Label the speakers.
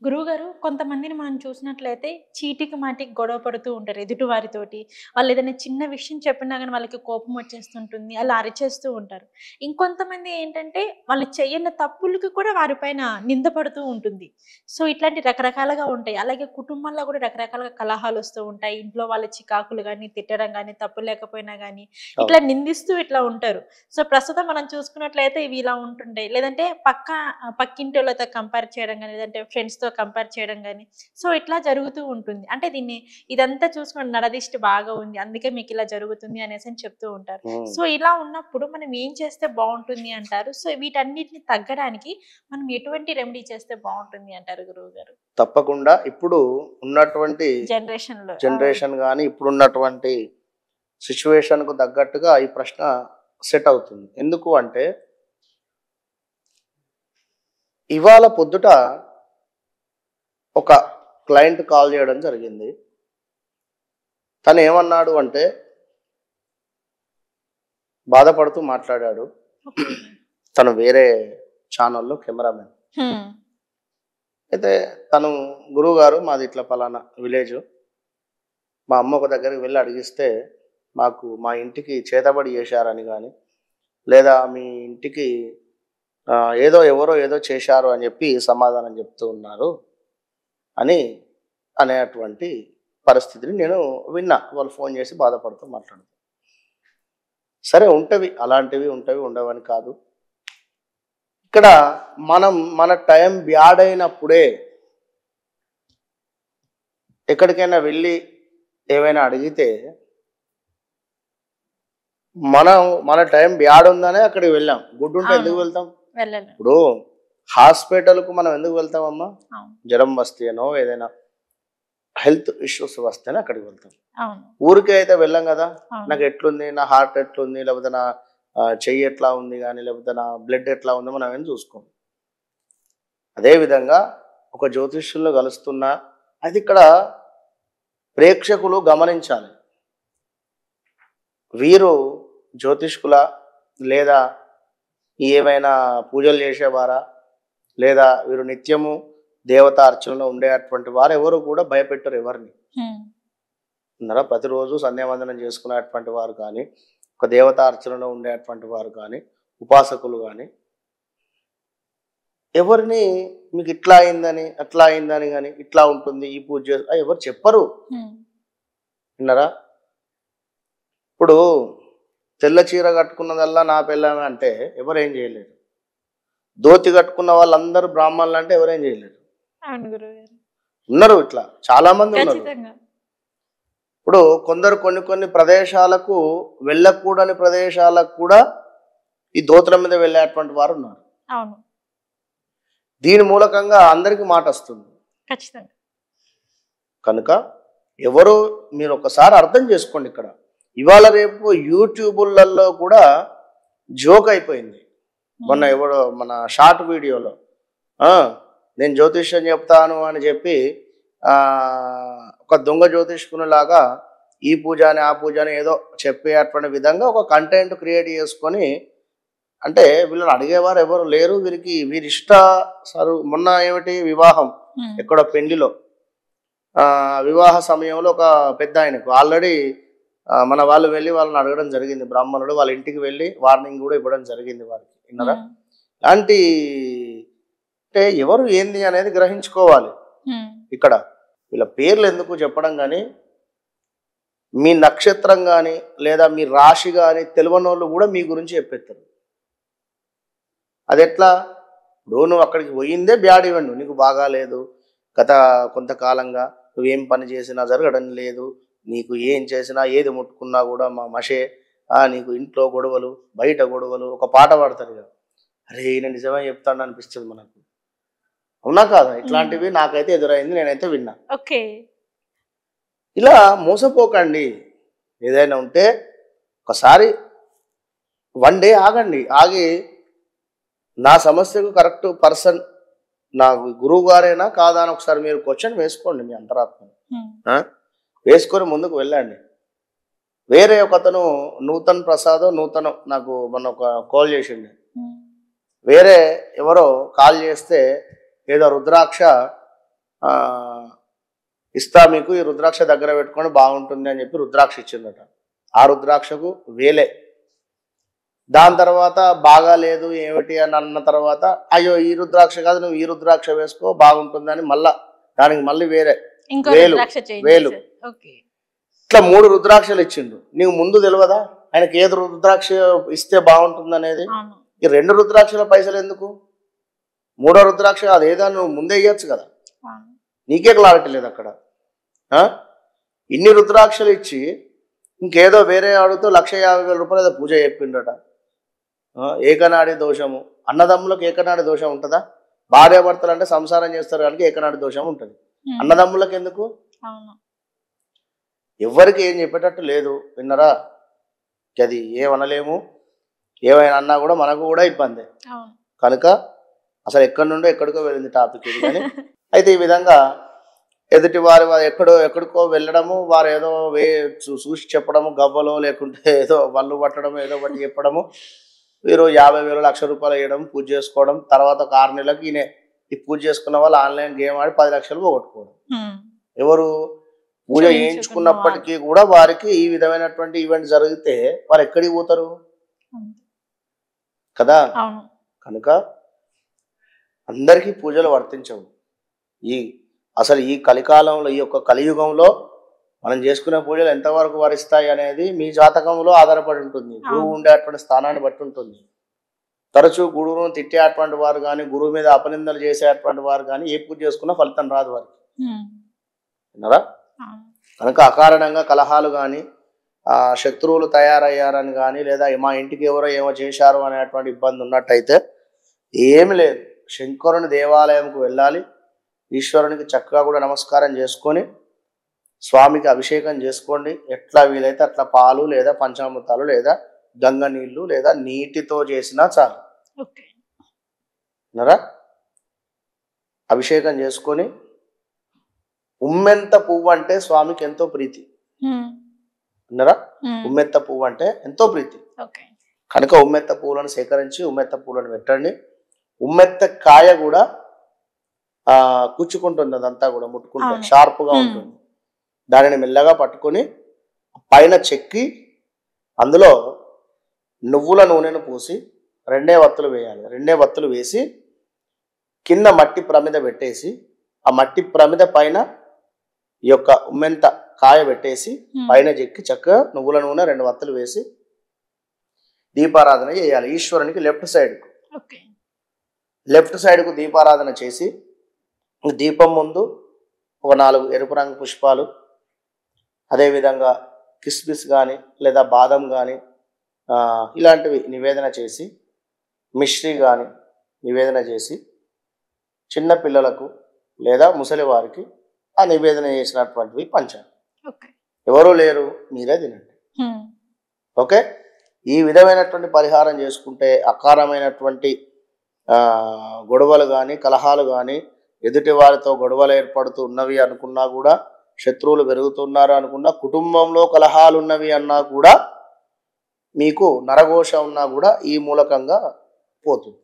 Speaker 1: గురువుగారు కొంతమందిని మనం చూసినట్లయితే చీటికి మాటికి గొడవ పడుతూ ఉంటారు ఎదుటి వారితోటి. వాళ్ళు ఏదైనా చిన్న విషయం చెప్పినా గాని వాళ్ళకి కోపం వచ్చేస్తుంటుంది. అలా అరిచేస్తూ ఉంటారు. ఇంకొంతమంది ఏంటంటే వాళ్ళు చెయ్యని తప్పులకి కూడా వారి పైన నింద పడుతూ ఉంటుంది. సో, ఇట్లాంటి రకరకాలుగా ఉంటాయి. అలాగే కుటుంబంలో కూడా రకరకాలుగా కలహాలొస్తూ ఉంటాయి. ఇంట్లో వాళ్ళ చికాకులు గాని, తిట్టడం గాని, తప్పు లేకపోయినా గాని
Speaker 2: అవును.
Speaker 1: ఇట్లా నిందిస్తూ ఇట్లా ఉంటారు. సో, ప్రస్తుతం మనం చూసుకున్నట్లయితే ఇవి ఇలా ఉంటుంటాయి. లేదంటే పక్కింటోళ్ళతో కంపేర్ చేయడం గాని, లేదంటే ఫ్రెండ్స్‌తో కంపేర్ చేయడం గాని, సో, ఇట్లా జరుగుతూ ఉంటుంది. అంటే ఇదంతా చూసుకొని నరదిష్టి బాగా ఉంది. అందుకే మీకిలా జరుగుతుంది అనేసని చెప్తూ ఉంటారు.
Speaker 2: హ్మ్.
Speaker 1: సో, ఇలా ఉన్నప్పుడు మనం ఏం చేస్తే బావుంటుంది అంటారు? సో, వీటన్నిటిని తగ్గడానికి మనం ఎటువంటి రెమెడీ చేస్తే బావుంటుంది అంటారు గురువుగారు?
Speaker 2: తప్పకుండా ఇప్పుడు ఉన్నటువంటి
Speaker 1: జనరేషన్‌లో. ఆ!
Speaker 2: జనరేషన్ గాని, ఇప్పుడున్నటువంటి సిట్యుయేషన్‌కు తగ్గట్టుగా ఈ ప్రశ్న సెట్ అవుతుంది. ఎందుకు అంటే, ఇవాళ పొద్దుట ఒక క్లయింట్ కాల్ చేయడం జరిగింది. తనేమన్నాడు అంటే, బాధపడుతూ మాట్లాడాడు.
Speaker 1: ఓకే.
Speaker 2: తను వేరే ఛానెల్‌లో కెమెరామెన్.
Speaker 1: హ్మ్.
Speaker 2: అయితే తను గురువుగారు మాది ఇట్లా పలానా విలేజు. మా అమ్మ ఒక దగ్గరికి వెళ్ళి అడిగిస్తే, మా ఇంటికి చేతబడి చేశారని గాని, లేదా మీ ఇంటికి ఎవరో ఏదో చేశారు అని చెప్పి సమాధానం చెప్తూ ఉన్నారు అని అనేటువంటి పరిస్థితిని నేను విన్నా. వాళ్ళు ఫోన్ చేసి బాధపడుతూ మాట్లాడుతారు. సరే ఉంటవి. అలాంటివి ఉంటవి. ఉండవని కాదు. ఇక్కడ మన టైం బ్యాడ్ అయినప్పుడే ఎక్కడికైనా వెళ్ళి ఏమైనా అడిగితే మన టైం బ్యాడ్ ఉందనే అక్కడికి వెళ్ళాం. గుడ్ ఉంటే
Speaker 1: అవును.
Speaker 2: ఎందుకు వెళ్తాం?
Speaker 1: వెళ్ళలేం.
Speaker 2: ఇప్పుడు హాస్పిటల్‌కు మనం ఎందుకు వెళ్తామమ్మా?
Speaker 1: అవును.
Speaker 2: జ్వరం వస్తేనో ఏదైనా హెల్త్ ఇష్యూస్ వస్తేనే అక్కడికి వెళ్తాం.
Speaker 1: అవును.
Speaker 2: ఊరికే అయితే వెళ్ళం కదా!
Speaker 1: అవును.
Speaker 2: నాకు ఎట్లుంది? నా హార్ట్ ఎట్లుంది? లేకపోతే నా చెయ్యి ఎట్లా ఉంది గాని, లేకపోతే నా బ్లడ్ ఎట్లా ఉందో మనం ఏం చూసుకోం. అదేవిధంగా ఒక జ్యోతిష్యులను కలుస్తున్నా అది ఇక్కడ ప్రేక్షకులు గమనించాలి. వీరు జ్యోతిష్కులా? లేదా ఏమైనా పూజలు చేసేవారా? లేదా వీరు నిత్యము దేవతా అర్చనలో ఉండేటువంటి వారెవరు కూడా భయపెట్టరు ఎవరిని.
Speaker 1: హ్మ్.
Speaker 2: ప్రతిరోజు సంధ్యావందనం చేసుకునేటువంటి వారు కానీ, ఒక దేవతా అర్చనలో ఉండేటువంటి వారు కానీ, ఉపాసకులు కానీ, ఎవరిని మీకు ఇట్లా అయిందని, అట్లా అయిందని గాని, ఇట్లా ఉంటుంది ఈ పూజ ఎవరు చెప్పరు.
Speaker 1: హ్మ్.
Speaker 2: విన్నారా? ఇప్పుడు తెల్ల చీర కట్టుకున్నదల్లా నా పెళ్ళామే అంటే ఎవరేం చేయలేరు. ధోతి కట్టుకున్న వాళ్ళందరూ బ్రాహ్మణులు అంటే ఎవరేం చేయలేరు.
Speaker 1: అవును గురువుగారు.
Speaker 2: ఉన్నారు ఇట్లా చాలా మంది ఉన్నారు.
Speaker 1: ఖచ్చితంగా.
Speaker 2: ఇప్పుడు కొందరు కొన్ని ప్రదేశాలకు వెళ్ళకూడని ప్రదేశాలకు కూడా ఈ ధోతుల మీద వెళ్ళేటువంటి వారు ఉన్నారు.
Speaker 1: అవును.
Speaker 2: దీని మూలకంగా అందరికీ మాట వస్తుంది.
Speaker 1: ఖచ్చితంగా.
Speaker 2: కనుక ఎవరు మీరు ఒకసారి అర్థం చేసుకోండి. ఇక్కడ ఇవాళ రేపు యూట్యూబులలో కూడా జోక్ అయిపోయింది. మొన్న ఎవడో మన షార్ట్ వీడియోలో నేను జ్యోతిష్యం చెప్తాను అని చెప్పి ఒక దొంగ జ్యోతిష్కునిలాగా ఈ పూజ అని ఆ పూజ అని ఏదో చెప్పేటువంటి విధంగా ఒక కంటెంట్ క్రియేట్ చేసుకొని, అంటే వీళ్ళని అడిగేవారు ఎవరు లేరు. వీరిష్ట మొన్న ఏమిటి వివాహం ఎక్కడో పెళ్లిలో వివాహ సమయంలో ఒక పెద్ద ఆయనకు ఆల్రెడీ మన వాళ్ళు వెళ్ళి వాళ్ళని అడగడం జరిగింది. బ్రాహ్మణుడు వాళ్ళ ఇంటికి వెళ్ళి వార్నింగ్ కూడా ఇవ్వడం జరిగింది వారికి. విన్నారా? ఇలాంటి అంటే ఎవరు ఏంది అనేది గ్రహించుకోవాలి. ఇక్కడ వీళ్ళ పేర్లు ఎందుకు చెప్పడం కానీ, మీ నక్షత్రం కానీ లేదా మీ రాశి కానీ తెలియనోళ్ళు కూడా మీ గురించి చెప్పేస్తారు. అది ఎట్లా? ఇప్పుడు నువ్వు అక్కడికి పోయిందే బ్యాడ్ ఈవెంట్, నీకు బాగాలేదు, గత కొంతకాలంగా నువ్వేం పని చేసినా జరగడం లేదు, నీకు ఏం చేసినా ఏది ముట్టుకున్నా కూడా మా మషే, నీకు ఇంట్లో గొడవలు బయట గొడవలు, ఒక పాట పాడతారు కదా, అరే నేను నిజమే చెప్తాను అనిపిస్తుంది మనకు. అవునా కాదా? ఇట్లాంటివి నాకైతే ఎదురైంది, నేనైతే విన్నా.
Speaker 1: ఓకే.
Speaker 2: ఇలా మోసపోకండి. ఏదైనా ఉంటే ఒకసారి 1 డే ఆగండి. ఆగి నా సమస్యకు కరెక్ట్ పర్సన్ నా గురువు గారేనా కాదా అని ఒకసారి మీరు క్వశ్చన్ వేసుకోండి. మీ అంతరాత్మను వేసుకొని ముందుకు వెళ్ళండి. వేరే ఒకతను నూతన్ ప్రసాద్ నాకు మొన్న ఒక కాల్ చేసిండు. వేరే ఎవరో కాల్ చేస్తే ఏదో రుద్రాక్ష ఇస్తా మీకు, ఈ రుద్రాక్ష దగ్గర పెట్టుకొని బాగుంటుంది అని చెప్పి రుద్రాక్ష ఇచ్చిందట. ఆ రుద్రాక్షకు వేలే. దాని తర్వాత బాగా లేదు ఏమిటి అని అన్న తర్వాత, అయ్యో ఈ రుద్రాక్ష కాదు, నువ్వు ఈ రుద్రాక్ష వేసుకో బాగుంటుందని మళ్ళా దానికి మళ్ళీ వేరే వేలు వేలు. ఇట్లా 3 రుద్రాక్షలు ఇచ్చిండు. నీకు ముందు తెలియదా ఆయనకి ఏది రుద్రాక్ష ఇస్తే బాగుంటుంది అనేది? ఈ 2 రుద్రాక్షల పైసలు ఎందుకు? 3వ రుద్రాక్ష అది ఏదో నువ్వు ముందే ఇవ్వచ్చు కదా, నీకే క్లారిటీ లేదు అక్కడ. ఇన్ని రుద్రాక్షలు ఇచ్చి ఇంకేదో వేరే ఆడుతూ 1,50,000 రూపాయలు ఏదో పూజ చెప్పిండట. ఏకనాడి దోషము. అన్నదమ్ములకు ఏకనాడి దోషం ఉంటుందా? భార్యాభర్తలు అంటే సంసారం చేస్తారు కనుక ఏకనాడి దోషం ఉంటుంది. అన్నదమ్ములకు ఎందుకు? ఎవరికి ఏం చెప్పేటట్టు లేదు. విన్నరా? అది ఏమనలేము, ఏమైనా అన్నా కూడా మనకు కూడా ఇబ్బంది కనుక అసలు ఎక్కడి నుండో ఎక్కడికో వెళ్ళింది టాపిక్ ఇది. కానీ అయితే ఈ విధంగా ఎదుటి వారు ఎక్కడికో వెళ్ళడము, వారు ఏదో చూసి చెప్పడము, గవ్వలో లేకుంటే ఏదో వల్లు పట్టడము, ఏదో ఒకటి చెప్పడము, వీరు 50,000 1,00,000 రూపాయలు వేయడం, పూజ చేసుకోవడం, తర్వాత ఒక 6 నెలలకు ఈయన ఈ పూజ చేసుకున్న వాళ్ళు ఆన్లైన్ గేమ్ ఆడి 10 లక్షలు పోగొట్టుకోవడం. ఎవరు పూజ చేయించుకున్నప్పటికీ కూడా వారికి ఈ విధమైనటువంటి ఈవెంట్ జరిగితే వారు ఎక్కడికి పోతారు కదా. కనుక అందరికీ పూజలు వర్తించవు. అసలు ఈ కలికాలంలో, ఈ యొక్క కలియుగంలో మనం చేసుకునే పూజలు ఎంతవరకు వరిస్తాయి అనేది మీ జాతకంలో ఆధారపడి ఉంటుంది. గురువు ఉండేటువంటి స్థానాన్ని బట్టి ఉంటుంది. తరచూ గురువును తిట్టేటువంటి వారు కానీ, గురువు మీద అపనిందలు చేసేటువంటి వారు కానీ ఏ పూజ చేసుకున్నా ఫలితం రాదు వారికి. విన్నారా? కనుక అకారణంగా కలహాలు కానీ, శత్రువులు తయారయ్యారని కానీ, లేదా మా ఇంటికి ఎవరో ఏమో చేశారు అనేటువంటి ఇబ్బంది ఉన్నట్టయితే ఏమి లేదు. శంకరుని దేవాలయంకు వెళ్ళాలి, ఈశ్వరునికి చక్కగా కూడా నమస్కారం చేసుకొని స్వామికి అభిషేకం చేసుకోండి. ఎట్లా వీలైతే అట్లా పాలు లేదా పంచామృతాలు లేదా గంగ నీళ్లు లేదా నీటితో చేసినా చాలు. విన్నారా? అభిషేకం చేసుకొని ఉమ్మెంత పువ్వు అంటే స్వామికి ఎంతో ప్రీతి. విన్నారా? ఉమ్మెత్త పువ్వు అంటే ఎంతో ప్రీతి కనుక ఉమ్మెత్త పువ్వులను సేకరించి ఉమ్మెత్త పువ్వులను పెట్టండి. ఉమ్మెత్త కాయ కూడా కూర్చుకుంటుంది, అదంతా కూడా ముట్టుకుంటే షార్ప్గా ఉంటుంది. దానిని మెల్లగా పట్టుకొని పైన చెక్కి అందులో నువ్వుల నూనెను పూసి 2 వత్తులు వేయాలి. 2 వత్తులు వేసి కింద మట్టి ప్రమిద పెట్టేసి ఆ మట్టి ప్రమిద పైన ఈ యొక్క ఉమ్మెంత కాయ పెట్టేసి పైన చెక్కి చక్కగా నువ్వుల నూనె 2 వత్తులు వేసి దీపారాధన చేయాలి. ఈశ్వరునికి లెఫ్ట్ సైడ్కు దీపారాధన చేసి దీపం ముందు ఒక 4 ఎరుపు రంగు పుష్పాలు, అదేవిధంగా కిస్మిస్ కానీ లేదా బాదం కానీ ఇలాంటివి నివేదన చేసి, మిశ్రీ కానీ నివేదన చేసి చిన్న పిల్లలకు లేదా ముసలి వారికి ఆ నివేదన చేసినటువంటివి పంచాలి. ఎవరూ లేరు, మీరే తినండి. ఓకే, ఈ విధమైనటువంటి పరిహారం చేసుకుంటే అకారమైనటువంటి గొడవలు కానీ కలహాలు కానీ, ఎదుటి వారితో గొడవలు ఏర్పడుతూ ఉన్నవి అనుకున్నా కూడా, శత్రువులు పెరుగుతున్నారు అనుకున్నా, కుటుంబంలో కలహాలు ఉన్నవి అన్నా కూడా, మీకు నరఘోష ఉన్నా కూడా ఈ మూలకంగా పోతుంది.